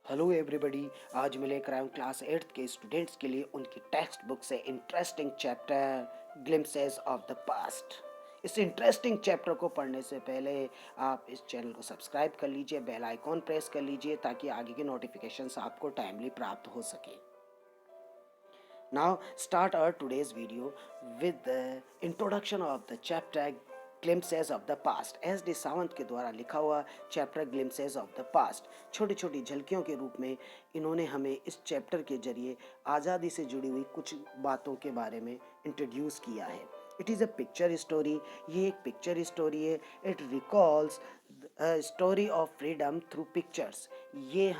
Hello everybody. आज मैं लेकर आया हूँ क्लास 8th के स्टूडेंट्स के लिए उनकी टेक्स्ट बुक से interesting chapter glimpses of the past. इस इंटरेस्टिंग चैप्टर को पढ़ने से पहले आप इस चैनल को सब्सक्राइब कर लीजिए, बेल आइकॉन प्रेस कर लीजिए ताकि आगे के नोटिफिकेशंस आपको टाइमली प्राप्त हो सके। Now start our today's video with the introduction of the chapter Glimpses of the Past। S D Sawant के द्वारा लिखा हुआ chapter glimpses of the past छोटी छोटी झलकियों के रूप में इन्होंने हमें इस चैप्टर के जरिए आज़ादी से जुड़ी हुई कुछ बातों के बारे में इंट्रोड्यूस किया है। It is a picture story. ये एक पिक्चर स्टोरी है। It recalls story of freedom through pictures. ये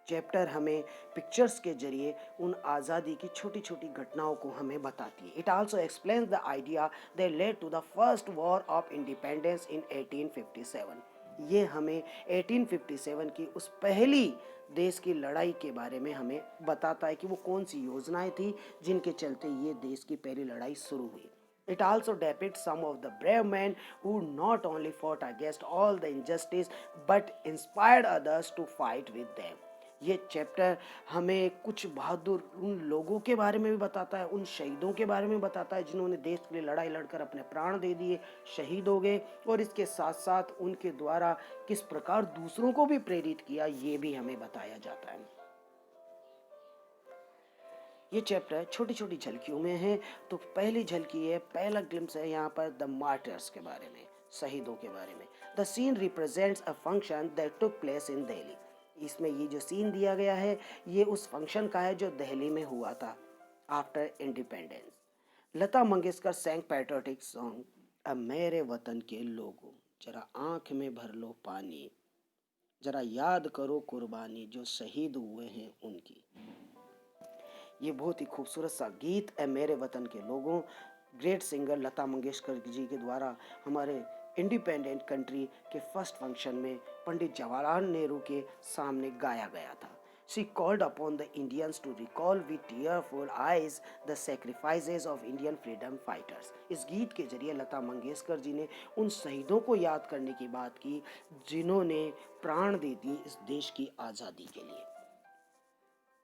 चैप्टर हमें पिक्चर्स के जरिए उन आज़ादी की छोटी छोटी घटनाओं को हमें बताती है। It also explains the idea that led to the first war of independence in 1857। ये हमें 1857 की उस पहली देश की लड़ाई के बारे में हमें बताता है कि वो कौन सी योजनाएं थी जिनके चलते ये देश की पहली लड़ाई शुरू हुई। It also depicts some of the brave men who not only fought against all the injustice but inspired others to fight with them। ये चैप्टर हमें कुछ बहादुर उन लोगों के बारे में भी बताता है, उन शहीदों के बारे में बताता है जिन्होंने देश के लिए लड़ाई लड़कर अपने प्राण दे दिए, शहीद हो गए, और इसके साथ साथ उनके द्वारा किस प्रकार दूसरों को भी प्रेरित किया ये भी हमें बताया जाता है। ये चैप्टर छोटी छोटी झलकियों में है। तो पहली झलकी है, पहला ग्लिम्स है यहाँ पर द मार्टर्स के बारे में, शहीदों के बारे में। The scene represents a function that took place in Delhi. इसमें ये जो सीन दिया गया है ये उस फंक्शन का है जो दिल्ली में हुआ था after independence. Lata Mangeshkar सैंग patriotic song अब मेरे वतन के लोगों जरा आंख में भर लो पानी, जरा याद करो कुर्बानी जो शहीद हुए हैं उनकी। ये बहुत ही खूबसूरत सा गीत है मेरे वतन के लोगों, ग्रेट सिंगर लता मंगेशकर जी के द्वारा हमारे इंडिपेंडेंट कंट्री के फर्स्ट फंक्शन में पंडित जवाहरलाल नेहरू के सामने गाया गया था। She called upon the Indians to recall with tearful eyes the sacrifices of Indian freedom fighters। इस गीत के जरिए लता मंगेशकर जी ने उन शहीदों को याद करने की बात की जिन्होंने प्राण दे दिए इस देश की आज़ादी के लिए,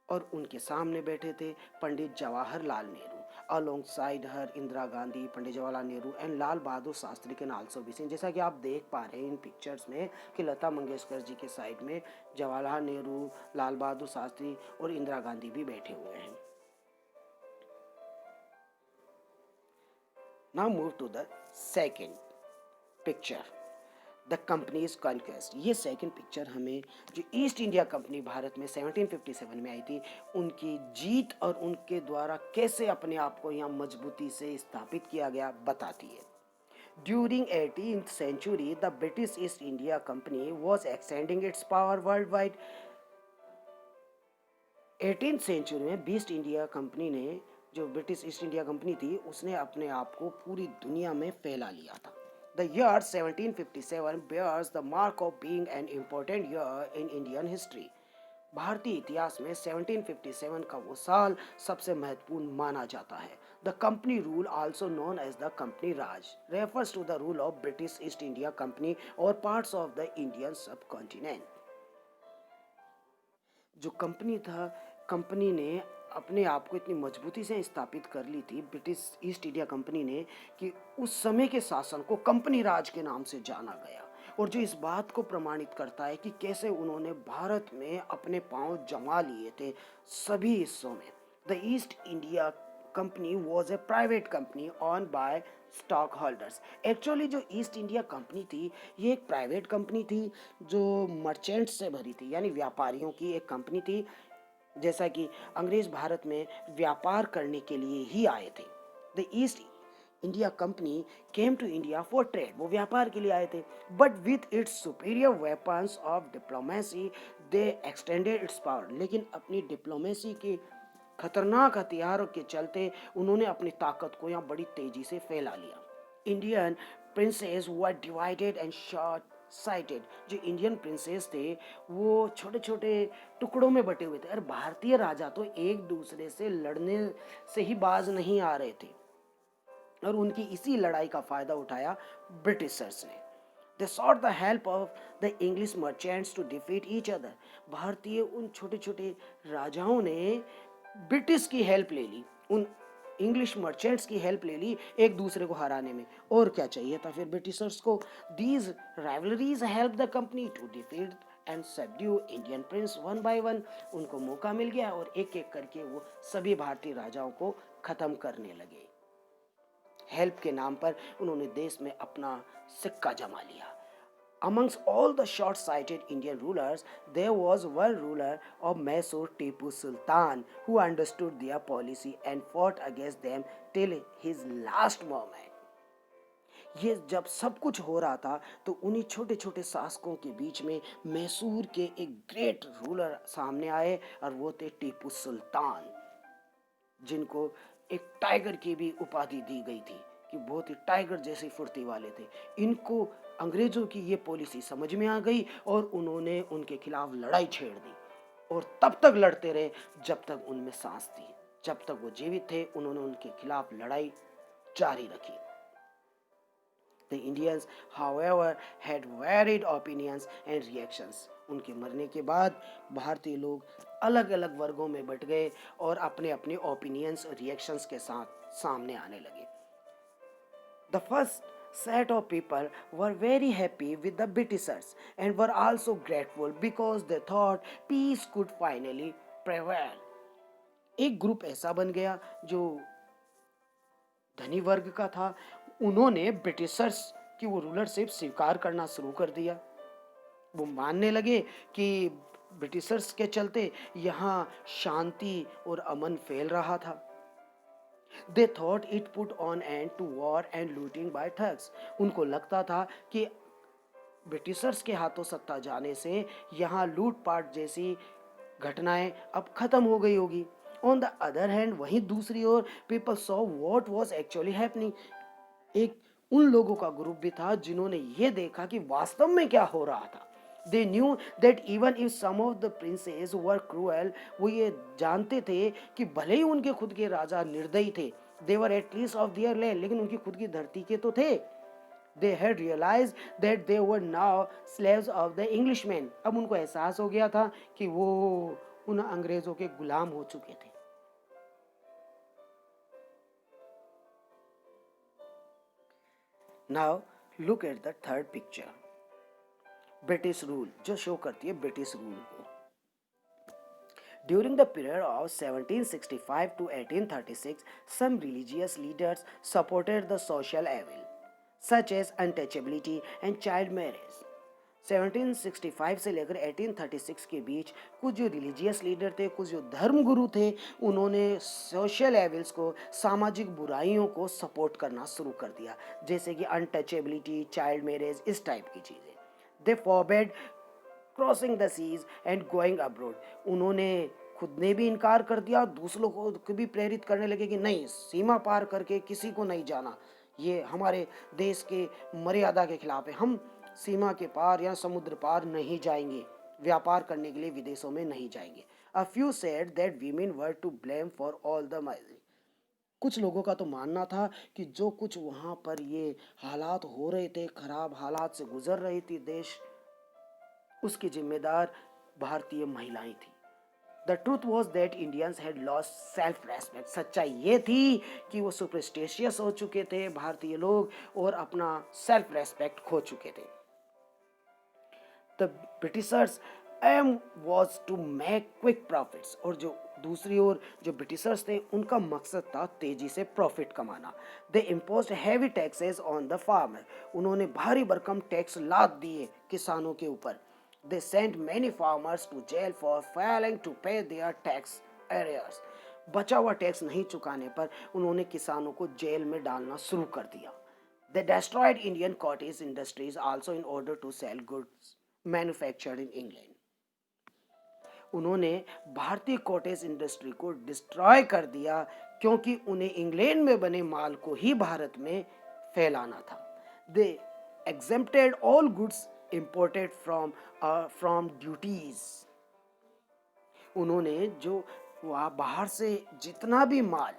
और उनके सामने बैठे थे Pandit Jawaharlal Nehru. Alongside her Indira Gandhi, Pandit Jawaharlal Nehru and Lal Bahadur Shastri के आल्सो बी सीन। जैसा कि आप देख पा रहे हैं इन पिक्चर्स में कि लता मंगेशकर जी के साइड में जवाहरलाल नेहरू, लाल बहादुर शास्त्री और इंदिरा गांधी भी बैठे हुए हैं। Now move to the second picture, the company's conquest. ये सेकंड पिक्चर हमें जो ईस्ट इंडिया कंपनी भारत में 1757 में आई थी उनकी जीत और उनके द्वारा कैसे अपने आप को यहाँ मजबूती से स्थापित किया गया बताती है। During 18th century the British East India Company was extending its power worldwide. 18th century में ईस्ट इंडिया कंपनी ने, जो ब्रिटिश ईस्ट इंडिया कंपनी थी, उसने अपने आप को पूरी दुनिया में फैला लिया था। The year 1757 bears the mark of being an important year in Indian history। भारतीय इतिहास में 1757 का वो साल सबसे महत्वपूर्ण माना जाता है। The company rule, also known as the company Raj, refers to the rule of British East India Company or parts of the Indian subcontinent। जो कंपनी था, कंपनी ने अपने आप को इतनी मजबूती से स्थापित कर ली थी ब्रिटिश ईस्ट इंडिया कंपनी ने कि उस समय के शासन को कंपनी राज के नाम से जाना गया, और जो इस बात को प्रमाणित करता है कि कैसे उन्होंने भारत में अपने पांव जमा लिए थे सभी हिस्सों में। The East India Company was a private company owned by stockholders. Actually जो ईस्ट इंडिया कंपनी थी ये एक प्राइवेट कंपनी थी जो मर्चेंट्स से भरी थी, यानी व्यापारियों की एक कंपनी थी। जैसा कि अंग्रेज भारत में व्यापार करने के लिए ही आए थे। The East India Company came to India for trade, वो व्यापार के लिए आए थे, but with its superior weapons of diplomacy they extended its power. लेकिन अपनी डिप्लोमेसी के खतरनाक हथियारों के चलते उन्होंने अपनी ताकत को यहाँ बड़ी तेजी से फैला लिया। Indian princess were divided and short sighted. जो इंडियन प्रिंसेस थे वो छोटे छोटे टुकड़ों में बटे हुए थे, और भारतीय राजा तो एक दूसरे से लड़ने से ही बाज नहीं आ रहे थे, और उनकी इसी लड़ाई का फायदा उठाया ब्रिटिशर्स ने। दे sought the help of the English merchants to defeat each other. भारतीय उन छोटे छोटे राजाओं ने ब्रिटिश की हेल्प ले ली, उन इंग्लिश मर्चेंट्स की हेल्प ले ली एक दूसरे को हराने में। और क्या चाहिए था फिर ब्रिटिशर्स को? These rivalries help the company to defeat and subdue Indian prince one by one. उनको मौका मिल गया और एक एक करके वो सभी भारतीय राजाओं को खत्म करने लगे। हेल्प के नाम पर उन्होंने देश में अपना सिक्का जमा लिया। Amongst all the short-sighted Indian rulers, there was one ruler of Mysore, Tipu Sultan, who understood their policy and fought against them till his last moment. ये जब सब कुछ हो रहा था तो उन्हीं छोटे छोटे शासकों के बीच में मैसूर के एक ग्रेट रूलर सामने आए और वो थे टीपू सुल्तान, जिनको एक टाइगर की भी उपाधि दी गई थी कि बहुत ही टाइगर जैसी फुर्ती वाले थे। इनको अंग्रेजों की ये पॉलिसी समझ में आ गई और उन्होंने उनके खिलाफ लड़ाई छेड़ दी और तब तक लड़ते रहे जब तक उनमें सांस थी। जब तक वो जीवित थे उन्होंने उनके खिलाफ लड़ाई जारी रखी। The Indians, however, had varied opinions and reactions. उनके मरने के बाद भारतीय लोग अलग अलग वर्गों में बट गए और अपने अपने ओपिनियंस और रिएक्शंस के साथ सामने आने लगे। The first set of people were very happy with the Britishers and were also grateful because they thought peace could finally prevail. एक ग्रुप ऐसा बन गया जो धनी वर्ग का था, उन्होंने ब्रिटिशर्स की वो रूलरशिप स्वीकार करना शुरू कर दिया। वो मानने लगे कि ब्रिटिशर्स के चलते यहाँ शांति और अमन फैल रहा था। They thought it put on end to war and looting by thugs. उनको लगता था कि ब्रिटिशर्स के हाथों सत्ता जाने से यहाँ लूटपाट जैसी घटनाएं अब खत्म हो गई होगी। ऑन द अदर हैंड, वहीं दूसरी ओर people saw what was actually happening. एक उन लोगों का ग्रुप भी था जिन्होंने ये देखा कि वास्तव में क्या हो रहा था। They knew that even if some of the princes were cruel, वो ये जानते थे कि भले ही उनके खुद के राजा निर्दयी थे, they were at least of their land, लेकिन उनकी खुद की धरती के तो थे। They had realized that they were now slaves of the Englishmen. अब उनको एहसास हो गया था कि वो उन अंग्रेजों के गुलाम हो चुके थे। Now look at the third picture. British rule, जो शो करती है ब्रिटिश रूल को। During the period of 1765 to 1836, some religious leaders supported the social evil, such as untouchability and child marriage. 1765 से लेकर 1836 के बीच कुछ जो रिलीजियस लीडर थे, कुछ जो धर्म गुरु थे, उन्होंने सोशल एविल्स को, सामाजिक बुराइयों को सपोर्ट करना शुरू कर दिया, जैसे कि अनटचेबिलिटी, चाइल्ड मैरिज, इस टाइप की चीज़ें। They forbade crossing the seas and going abroad. उन्होंने खुद ने भी इनकार कर दिया, दूसरों को भी प्रेरित करने लगे कि नहीं, सीमा पार करके किसी को नहीं जाना, ये हमारे देश के मर्यादा के खिलाफ है, हम सीमा के पार या समुद्र पार नहीं जाएंगे, व्यापार करने के लिए विदेशों में नहीं जाएंगे। A few said that women were to blame for all the misery. कुछ लोगों का तो मानना था कि जो कुछ वहाँ पर ये हालात हो रहे थे, खराब हालात से गुजर रही थी देश, उसकी जिम्मेदार भारतीय महिलाएं थी। The truth was that Indians had lost self respect. सच्चाई ये थी कि वो सुपरस्टिशियस हो चुके थे भारतीय लोग और अपना सेल्फ रेस्पेक्ट खो चुके थे। The Britishers aim was to make quick profits, और जो दूसरी ओर जो ब्रिटिशर्स थे उनका मकसद था तेजी से प्रॉफिट कमाना। They imposed heavy taxes on the farmer, उन्होंने भारी भरकम टैक्स लाद दिए किसानों के ऊपर। They sent many farmers to jail for failing to pay their tax arrears, बचा हुआ टैक्स नहीं चुकाने पर उन्होंने किसानों को जेल में डालना शुरू कर दिया। दे destroyed Indian cottage industries also in order to sell goods manufactured in England. उन्होंने भारतीय कॉटेज इंडस्ट्री को डिस्ट्रॉय कर दिया क्योंकि उन्हें इंग्लैंड में बने माल को ही भारत में फैलाना था। दे exempted all goods imported from duties. उन्होंने जो वहाँ बाहर से जितना भी माल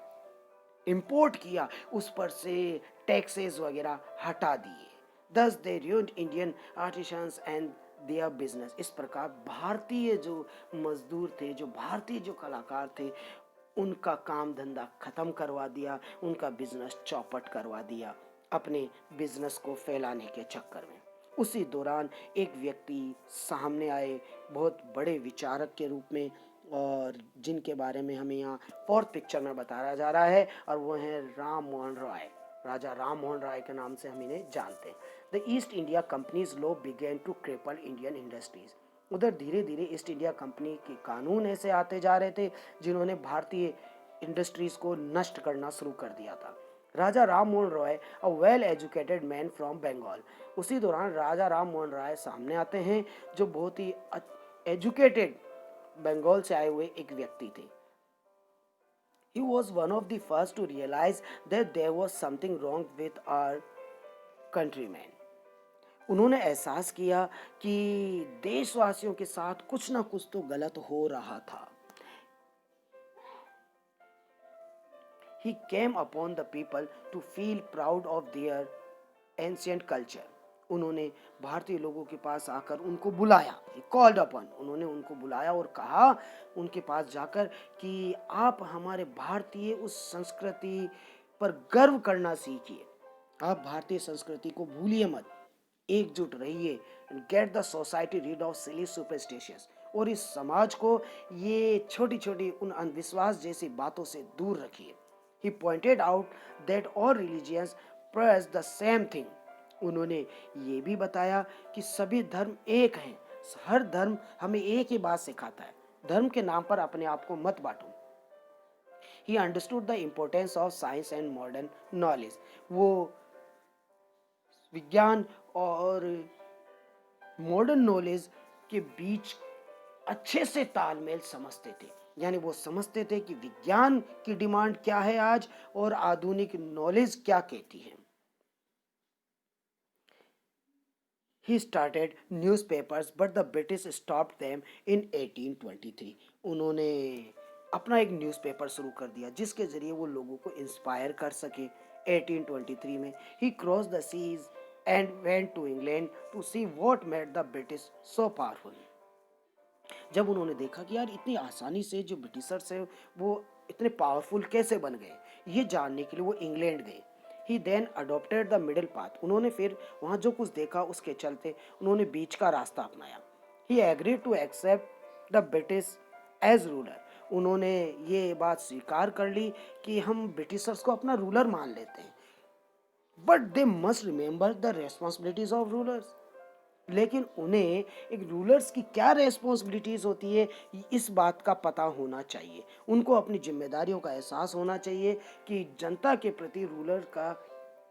इंपोर्ट किया उस पर से टैक्सेस वगैरह हटा दिए। Thus they ruined Indian artisans and their business. इस प्रकार भारतीय जो मजदूर थे, जो भारतीय जो कलाकार थे, उनका काम धंधा खत्म करवा दिया, उनका बिजनेस चौपट करवा दिया अपने बिजनेस को फैलाने के चक्कर में। उसी दौरान एक व्यक्ति सामने आए, बहुत बड़े विचारक के रूप में, और जिनके बारे में हमें यहाँ फोर्थ पिक्चर में बताया जा रहा है, और वो हैं राम मोहन राय। राजा राम मोहन राय के नाम से हम इन्हें जानते हैं। The East India Company's law began to cripple Indian industries. उधर धीरे धीरे ईस्ट इंडिया कंपनी के कानून ऐसे आते जा रहे थे जिन्होंने भारतीय इंडस्ट्रीज को नष्ट करना शुरू कर दिया था। Raja Ram Mohan Roy, a well educated man from Bengal. उसी दौरान राजा राम मोहन राय सामने आते हैं, जो बहुत ही एजुकेटेड बंगाल से आए हुए एक व्यक्ति थे। He was one of the first to realize that there was something wrong with our countrymen. उन्होंने एहसास किया कि देशवासियों के साथ कुछ ना कुछ तो गलत हो रहा था। He came upon the people to feel proud of their ancient culture. उन्होंने भारतीय लोगों के पास आकर उनको बुलाया, He called upon, उन्होंने उनको बुलाया और कहा उनके पास जाकर कि आप हमारे भारतीय उस संस्कृति पर गर्व करना सीखिए, आप भारतीय संस्कृति को भूलिए मत, एकजुट रहिए, get the society read of silly superstitious, और इस समाज को ये छोटी छोटी उन अंधविश्वास जैसी बातों से दूर रखिए। He pointed out that all religions press the same thing. उन्होंने ये भी बताया कि सभी धर्म एक हैं, हर धर्म हमें एक ही बात सिखाता है, धर्म के नाम पर अपने आप को मत बांटो। He understood the importance of science and modern knowledge. वो विज्ञान और मॉडर्न नॉलेज के बीच अच्छे से तालमेल समझते थे, यानी वो समझते थे कि विज्ञान की डिमांड क्या है आज और आधुनिक नॉलेज क्या कहती है। He started newspapers but the British stopped them in 1823. उन्होंने अपना एक न्यूज़पेपर शुरू कर दिया जिसके जरिए वो लोगों को इंस्पायर कर सके। 1823 में he crossed the seas and went to England to see what made the British so powerful. जब उन्होंने देखा कि यार इतनी आसानी से जो ब्रिटिशर्स है वो इतने पावरफुल कैसे बन गए, ये जानने के लिए वो इंग्लैंड गए। He then adopted the middle path. उन्होंने फिर वहाँ जो कुछ देखा उसके चलते उन्होंने बीच का रास्ता अपनाया। He agreed to accept the British as ruler. उन्होंने ये बात स्वीकार कर ली कि हम ब्रिटिशर्स को अपना रूलर मान लेते हैं, but they must remember the responsibilities of rulers. लेकिन उन्हें एक रूलर्स की क्या रेस्पॉन्सिबिलिटीज होती है इस बात का पता होना चाहिए, उनको अपनी जिम्मेदारियों का एहसास होना चाहिए कि जनता के प्रति रूलर का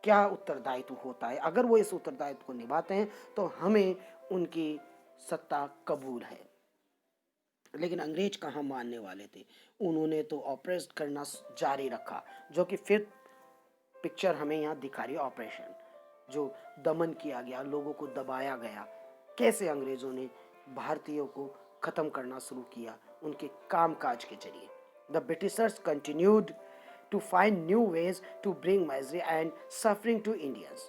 क्या उत्तरदायित्व होता है। अगर वो इस उत्तरदायित्व को निभाते हैं तो हमें उनकी सत्ता कबूल है। लेकिन अंग्रेज कहाँ मानने वाले थे, उन्होंने तो ऑपरेट करना जारी रखा, जो कि फिर पिक्चर हमें यहाँ दिखा रही है। ऑपरेशन जो दमन किया गया, लोगों को दबाया गया, कैसे अंग्रेजों ने भारतीयों को खत्म करना शुरू किया उनके कामकाज के जरिए। The Britishers continued to find new ways to bring misery and suffering to Indians.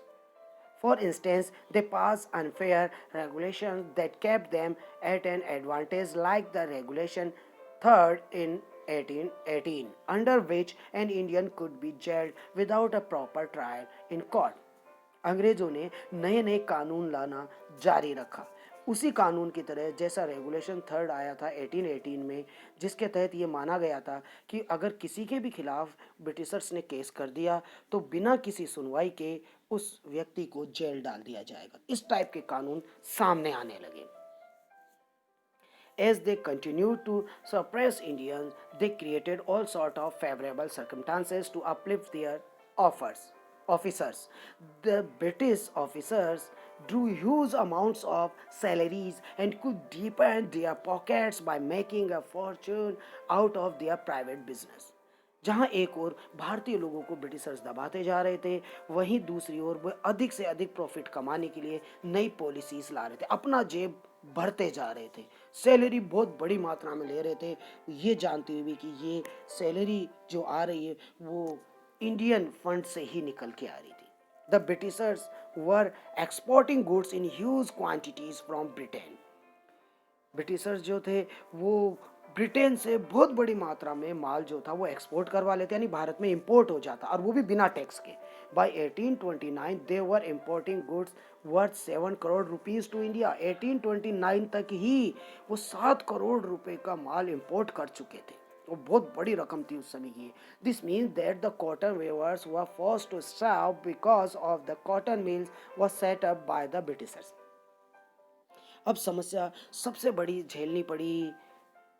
For instance, they passed unfair regulations that kept them at an advantage, like the Regulation 3rd in 1818, under which an Indian could be jailed without a proper trial in court. अंग्रेजों ने नए नए कानून लाना जारी रखा, उसी कानून की तरह जैसा रेगुलेशन 3rd आया था 1818 में, जिसके तहत ये माना गया था कि अगर किसी के भी खिलाफ ब्रिटिशर्स ने केस कर दिया तो बिना किसी सुनवाई के उस व्यक्ति को जेल डाल दिया जाएगा। इस टाइप के कानून सामने आने लगे। As they continued to suppress Indians, they created all sort of favorable circumstances to uplift their officers. The British officers drew huge amounts of salaries and could deepen their pockets by making a fortune out of their private business. जहाँ एक ओर भारतीय लोगों को Britishers दबाते जा रहे थे, वहीं दूसरी ओर वो अधिक से अधिक प्रॉफिट कमाने के लिए नई पॉलिसीज ला रहे थे, अपना जेब भरते जा रहे थे, सैलरी बहुत बड़ी मात्रा में ले रहे थे, ये जानते हुए कि ये सैलरी जो आ रही है वो इंडियन फंड से ही निकल के आ रही थी। The Britishers were exporting goods in huge quantities from Britain. Britishers जो थे वो ब्रिटेन से बहुत बड़ी मात्रा में माल जो था वो एक्सपोर्ट करवा लेते, यानी भारत में इंपोर्ट हो जाता, और वो भी बिना टैक्स के। By 1829 they were importing goods worth 7 crore rupees to India. 1829 तक ही वो 7 करोड़ रुपए का माल इंपोर्ट कर चुके थे। वो बहुत बड़ी रकम थी उस समय की। This means that the cotton weavers were forced to stop because of the cotton mills was set up by the Britishers। अब समस्या सबसे बड़ी झेलनी पड़ी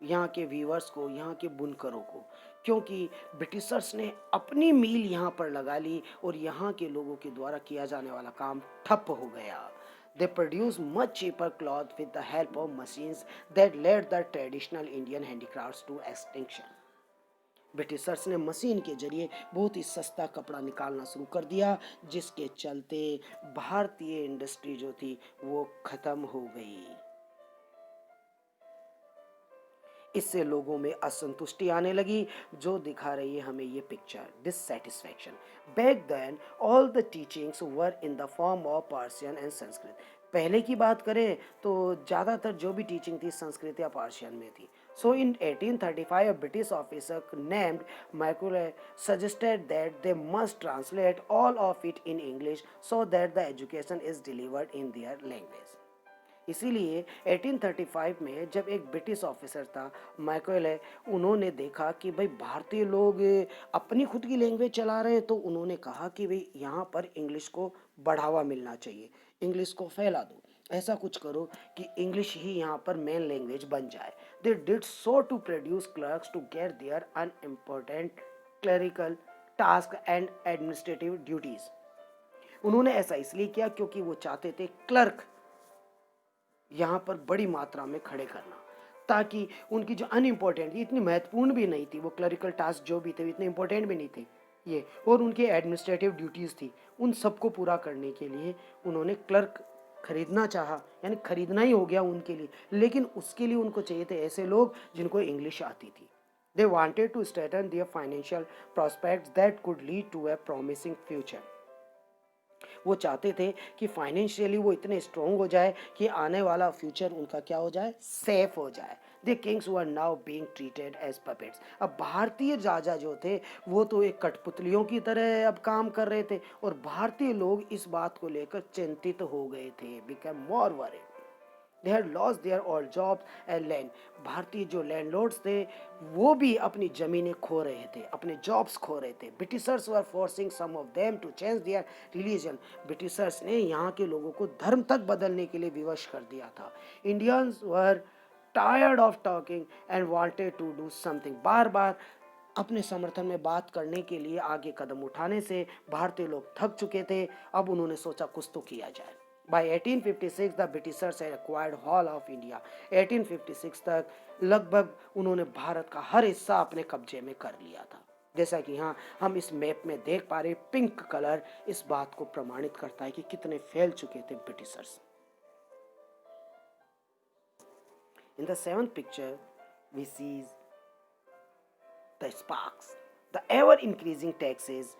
यहाँ के वीवर्स को, यहाँ के बुनकरों को, क्योंकि ब्रिटिशर्स ने अपनी मील यहाँ पर लगा ली और यहाँ के लोगों के द्वारा किया जाने वाला काम ठप हो गया। They produce much cheaper cloth with the help of machines that led the traditional Indian handicrafts to extinction। Britishers ने मशीन के जरिए बहुत ही सस्ता कपड़ा निकालना शुरू कर दिया, जिसके चलते भारतीय इंडस्ट्री जो थी वो खत्म हो गई। इससे लोगों में असंतुष्टि आने लगी, जो दिखा रही है हमें ये picture, dissatisfaction. Back then all the teachings were in the form of Persian and Sanskrit. पहले की बात करें तो ज़्यादातर जो भी टीचिंग थी संस्कृत या पर्शियन में थी। सो इन 1835 a British officer named Macaulay suggested that they must translate all of it in English so that the education is delivered in their language। इसीलिए 1835 में जब एक ब्रिटिश ऑफिसर था मैकॉले, उन्होंने देखा कि भाई भारतीय लोग अपनी खुद की लैंग्वेज चला रहे हैं, तो उन्होंने कहा कि भाई यहाँ पर इंग्लिश को बढ़ावा मिलना चाहिए, इंग्लिश को फैला दो, ऐसा कुछ करो कि इंग्लिश ही यहाँ पर मेन लैंग्वेज बन जाए। They did so to produce clerks to get their unimportant clerical task and administrative duties. उन्होंने ऐसा इसलिए किया क्योंकि वो चाहते थे क्लर्क यहाँ पर बड़ी मात्रा में खड़े करना, ताकि उनकी जो अनइम्पोर्टेंट, इतनी महत्वपूर्ण भी नहीं थी वो क्लरिकल टास्क जो भी थे, इतने इंपॉर्टेंट भी नहीं थे ये, और उनके एडमिनिस्ट्रेटिव ड्यूटीज़ थी, उन सबको पूरा करने के लिए उन्होंने क्लर्क खरीदना चाहा, यानी खरीदना ही हो गया उनके लिए। लेकिन उसके लिए उनको चाहिए थे ऐसे लोग जिनको इंग्लिश आती थी। They wanted to strengthen their financial prospects that could lead to a promising future. वो चाहते थे कि फाइनेंशियली वो इतने स्ट्रॉन्ग हो जाए कि आने वाला फ्यूचर उनका क्या हो जाए, सेफ हो जाए। The kings were now being treated as puppets. अब भारतीय राजा जो थे वो तो एक कठपुतलियों की तरह अब काम कर रहे थे, और भारतीय लोग इस बात को लेकर चिंतित हो गए थे, become more worried. They had lost their all jobs and land. भारतीय जो लैंडलॉर्ड्स थे वो भी अपनी जमीनें खो रहे थे, अपने जॉब्स खो रहे थे। Britishers were forcing some of them to change their religion. Britishers ने यहाँ के लोगों को धर्म तक बदलने के लिए विवश कर दिया था। Indians were tired of talking and wanted to do something. बार बार अपने समर्थन में बात करने के लिए आगे कदम उठाने से भारतीय लोग थक चुके थे। अब उन्होंने सोचा कुछ तो किया जाए। By 1856 the Britishers had acquired whole of India। 1856 तक लगभग उन्होंने भारत का हर हिस्सा अपने कब्जे में कर लिया था। जैसा कि यहाँ हम इस मैप में देख पा रहे, पिंक कलर इस बात को प्रमाणित करता है कि कितने फैल चुके थे Britishers. In the seventh picture we see the sparks। The ever increasing taxes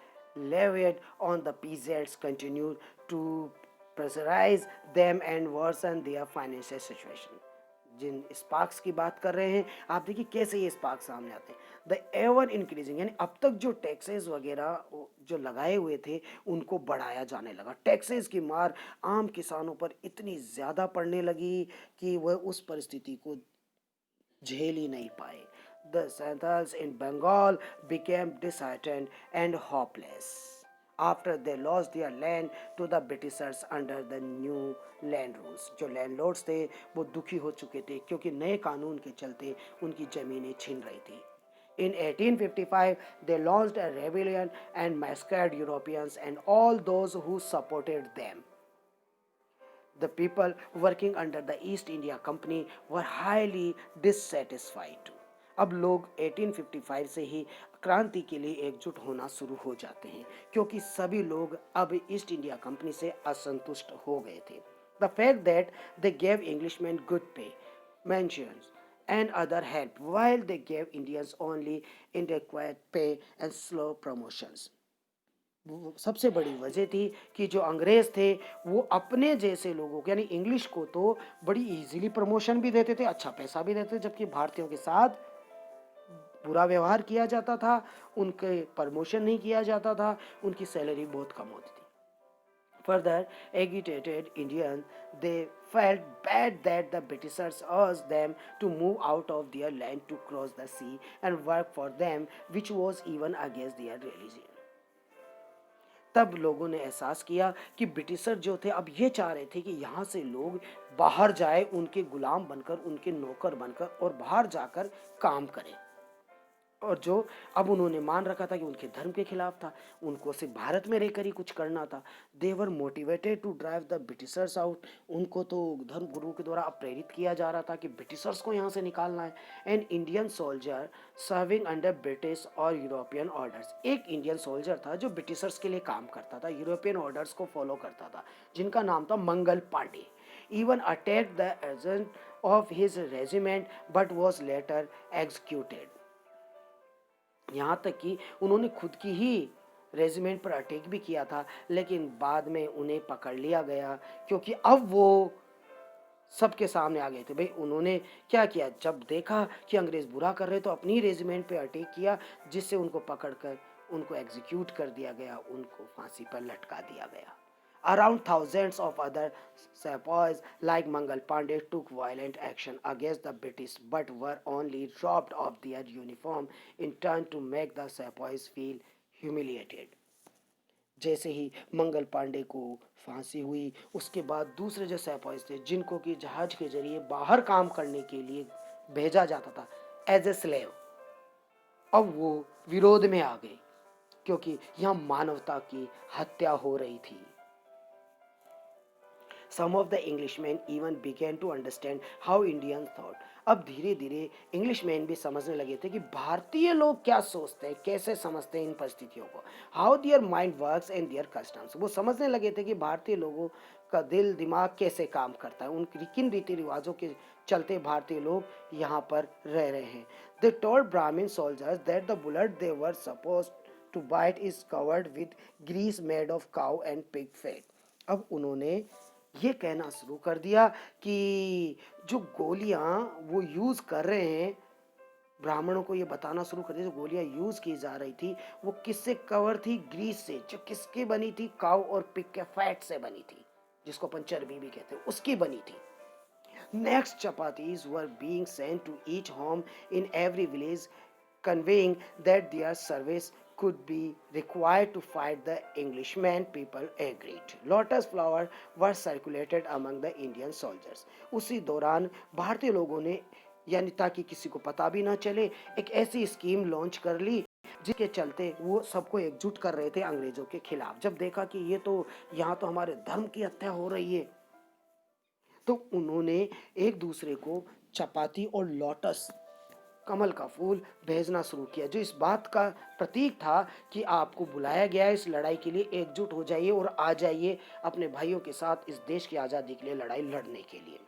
levied on the peasants continued to pressurize them and worsen their financial situation। जिन स्पार्क्स की बात कर रहे हैं आप देखिए कैसे ये स्पार्क सामने आते हैं। द एवर इंक्रीजिंग, यानी अब तक जो टैक्सेस वगैरह जो लगाए हुए थे उनको बढ़ाया जाने लगा। टैक्सेस की मार आम किसानों पर इतनी ज़्यादा पड़ने लगी कि वह उस परिस्थिति को झेल ही नहीं पाए। The Santals in Bengal became disheartened and hopeless after they lost their land to the Britishers under the new land rules। जो लैंडलॉर्ड्स थे वो दुखी हो चुके थे क्योंकि नए कानून के चलते उनकी ज़मीनें छिन रही थी। In 1855 they launched a rebellion and massacred Europeans and all those who supported them। The people working under the East India Company were highly dissatisfied too। अब लोग 1855 से ही क्रांति के लिए एकजुट होना शुरू हो जाते हैं, क्योंकि सभी लोग अब ईस्ट इंडिया कंपनी से असंतुष्ट हो गए थे। The fact that they gave Englishmen good pay, pensions and other help while they gave Indians only inadequate pay and slow promotions। सबसे बड़ी वजह थी कि जो अंग्रेज थे वो अपने जैसे लोगों को यानी इंग्लिश को तो बड़ी इजीली प्रमोशन भी देते थे, अच्छा पैसा भी देते थे, जबकि भारतीयों के साथ बुरा व्यवहार किया जाता था, उनके प्रमोशन नहीं किया जाता था, उनकी सैलरी बहुत कम होती थी। Further, agitated Indians, they felt bad that the Britishers urged them to move out of their land to cross the sea and work for them, which was even against their religion. तब लोगों ने एहसास किया कि britisher जो थे अब ये चाह रहे थे कि यहाँ से लोग बाहर जाए, उनके गुलाम बनकर, उनके नौकर बनकर और बाहर जाकर काम करें। और जो अब उन्होंने मान रखा था कि उनके धर्म के खिलाफ था, उनको सिर्फ भारत में रहकर ही कुछ करना था। They were motivated to drive the Britishers out. उनको तो धर्म गुरु के द्वारा प्रेरित किया जा रहा था कि ब्रिटिशर्स को यहाँ से निकालना है। An Indian soldier serving under British और यूरोपियन ऑर्डर्स, एक इंडियन सोल्जर था जो ब्रिटिशर्स के लिए काम करता था, यूरोपियन ऑर्डर्स को फॉलो करता था, जिनका नाम था Mangal Pandey. even attacked the agent of his regiment but was later executed। यहाँ तक कि उन्होंने खुद की ही रेजिमेंट पर अटैक भी किया था, लेकिन बाद में उन्हें पकड़ लिया गया, क्योंकि अब वो सबके सामने आ गए थे। भाई उन्होंने क्या किया, जब देखा कि अंग्रेज बुरा कर रहे तो अपनी रेजिमेंट पे अटैक किया, जिससे उनको पकड़कर उनको एग्जीक्यूट कर दिया गया, उनको फांसी पर लटका दिया गया। Around thousands of other sepoys like Mangal Pandey took violent action against the British but were only robbed of their uniform in turn to make the sepoys feel humiliated। जैसे ही मंगल पांडे को फांसी हुई, उसके बाद दूसरे जो सेपॉइज थे जिनको कि जहाज के जरिए बाहर काम करने के लिए भेजा जाता था एज ए स्लेव, अब वो विरोध में आ गए, क्योंकि यहाँ मानवता की हत्या हो रही थी। Some of the Englishmen even began to understand how Indians thought। अब धीरे धीरे इंग्लिशमैन भी समझने लगे थे कि भारतीय लोग क्या सोचते हैं, कैसे समझते हैं इन परिस्थितियों को, how their mind works and their customs. वो समझने लगे थे कि भारतीय लोगों का दिल दिमाग कैसे काम करता है, उन किन रीति रिवाजों के चलते भारतीय लोग यहाँ पर रह रहे हैं। They told Brahmin soldiers that the bullet they were suppose to bite is covered with grease made of cow and pig fat. अब उन्होंने ये कहना शुरू कर दिया कि जो गोलियां वो यूज कर रहे हैं, ब्राह्मणों को ये बताना शुरू कर दिया जो गोलियां यूज की जा रही थी वो किससे कवर थी, ग्रीस से, जो किसकी बनी थी, काउ और पिग के फैट से बनी थी, जिसको अपन चर्बी भी कहते हैं, उसकी बनी थी। Next chapatis were being sent to each home in every village, conveying that their service could be required to fight the Englishmen। People agreed। Lotus flower were circulated among the Indian soldiers। उसी दौरान भारतीय लोगों ने, यानी ताकि किसी को पता भी ना चले, एक ऐसी स्कीम लॉन्च कर ली जिसके चलते वो सबको एकजुट कर रहे थे अंग्रेजों के खिलाफ। जब देखा कि ये तो यहाँ तो हमारे धर्म की हत्या हो रही है, तो उन्होंने एक दूसरे को चपाती और लोटस कमल का फूल भेजना शुरू किया, जो इस बात का प्रतीक था कि आपको बुलाया गया है इस लड़ाई के लिए, एकजुट हो जाइए और आ जाइए अपने भाइयों के साथ इस देश की आज़ादी के लिए लड़ाई लड़ने के लिए।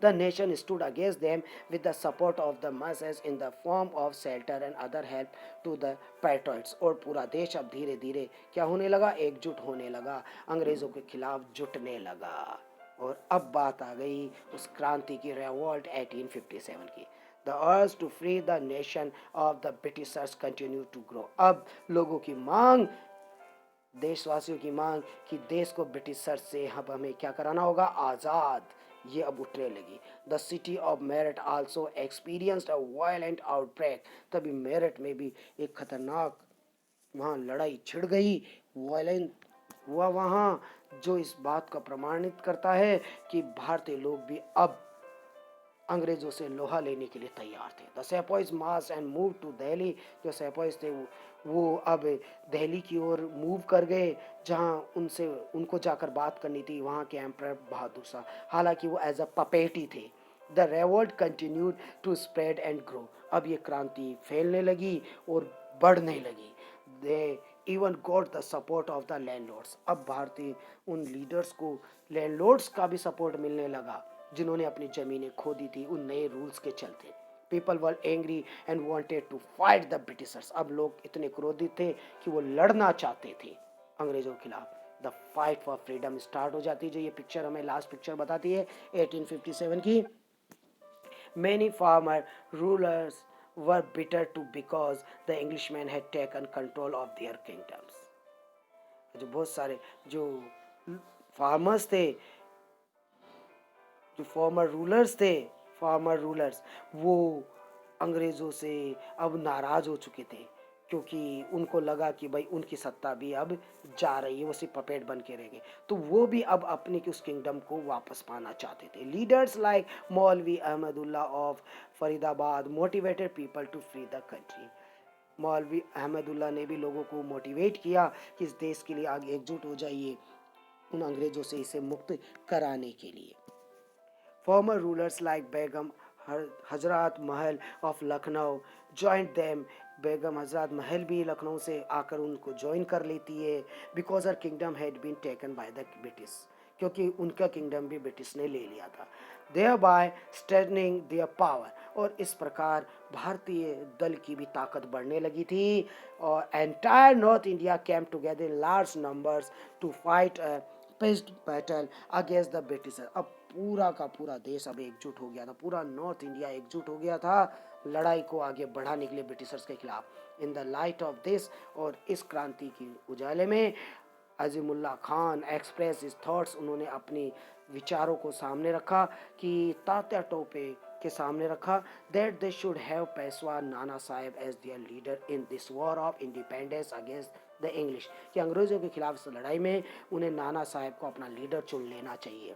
The nation stood against them with the support of the masses in the form of shelter and other help to the patriots। और पूरा देश अब धीरे धीरे क्या होने लगा, एकजुट होने लगा, अंग्रेजों के खिलाफ जुटने लगा। और अब बात आ गई उस क्रांति की, रेवोल्ट 1857 की। The urge to free the nation of the Britishers continued to grow। अब लोगों की मांग, देशवासियों की मांग कि देश को ब्रिटिशर से अब हमें क्या कराना होगा, आज़ाद, ये अब उठने लगी। The city of Meerut also experienced a violent outbreak. तभी मेरठ में भी एक खतरनाक वहाँ लड़ाई छिड़ गई, वायलेंट हुआ वहाँ, जो इस बात का प्रमाणित करता है कि भारतीय लोग भी अब अंग्रेजों से लोहा लेने के लिए तैयार थे। The sepoys march and move to Delhi. जो सेपॉइज थे वो अब दिल्ली की ओर मूव कर गए, जहां उनसे उनको जाकर बात करनी थी वहां के एम्परर बहादुर शाह, हालांकि वो एज अ पपेट ही थे। The revolt continued to spread and grow. अब ये क्रांति फैलने लगी और बढ़ने लगी। They even got the support of the landlords. अब भारतीय उन लीडर्स को लैंडलॉर्ड्स का भी सपोर्ट मिलने लगा, जिन्होंने अपनी ज़मीनें खो दी थी उन नए रूल्स के चलते। People were angry and wanted to fight the Britishers. अब लोग इतने क्रोधित थे कि वो लड़ना चाहते थे अंग्रेजों के खिलाफ। The fight for freedom start हो जाती है। जो ये पिक्चर हमें लास्ट पिक्चर बताती है 1857 की। Many farmer rulers were bitter too because the Englishmen had taken control of their kingdoms। जो बहुत सारे जो फार्मर्स थे, जो फार्मर रूलर्स वो अंग्रेज़ों से अब नाराज़ हो चुके थे, क्योंकि उनको लगा कि भाई उनकी सत्ता भी अब जा रही है, वो सिर्फ पपेट बन के रह गए। तो वो भी अब अपने उस किंगडम को वापस पाना चाहते थे। Leaders like Maulvi Ahmadullah of Faridabad motivated people to free the country. Maulvi Ahmadullah ने भी लोगों को मोटिवेट किया कि इस देश के लिए आगे एकजुट हो जाइए, उन अंग्रेज़ों से इसे मुक्त कराने के लिए। Former rulers like Begum Hazrat Mahal of Lucknow joint them. Begum Hazrat Mahal भी लखनऊ से आकर उनको ज्वाइन कर लेती है। Because her kingdom had been taken by the British, क्योंकि उनका किंगडम भी ब्रिटिश ने ले लिया था। Thereby strengthening their power, और इस प्रकार भारतीय दल की भी ताकत बढ़ने लगी थी। और entire north India came together in large numbers to fight pitched battle against the Britisher. अब पूरा का पूरा देश अब एकजुट हो गया था, पूरा नॉर्थ इंडिया एकजुट हो गया था लड़ाई को आगे बढ़ाने के लिए ब्रिटिशर्स के खिलाफ। In the light of this, और इस क्रांति की उजाले में अजीमुल्ला खान एक्सप्रेस इस थॉट्स, उन्होंने अपने विचारों को सामने रखा कि तात्या टोपे के सामने रखा that they should have Peshwa Nana Sahib as their leader in this war of independence against the English, कि अंग्रेजों के खिलाफ इस लड़ाई में उन्हें नाना साहेब को अपना लीडर चुन लेना चाहिए।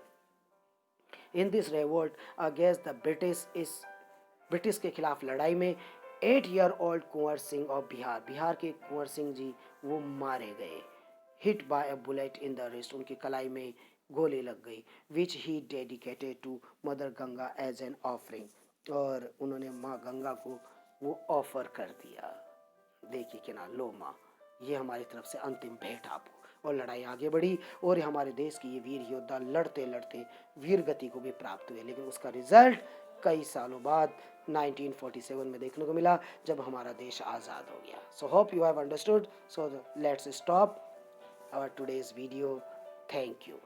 In this revolt against the British के खिलाफ लड़ाई में 8-year-old कुंवर सिंह ऑफ बिहार के कुंवर सिंह जी वो मारे गए। Hit by a bullet in the wrist, उनकी कलाई में गोली लग गई। Which he dedicated to mother Ganga as an offering, और उन्होंने माँ गंगा को वो ऑफर कर दिया। देखिए कि ना, लो माँ, ये हमारी तरफ से अंतिम भेंट आपको। और लड़ाई आगे बढ़ी, और हमारे देश की ये वीर योद्धा लड़ते लड़ते वीर गति को भी प्राप्त हुए। लेकिन उसका रिजल्ट कई सालों बाद 1947 में देखने को मिला, जब हमारा देश आज़ाद हो गया। So hope you have understood. So let's stop our today's video. Thank you.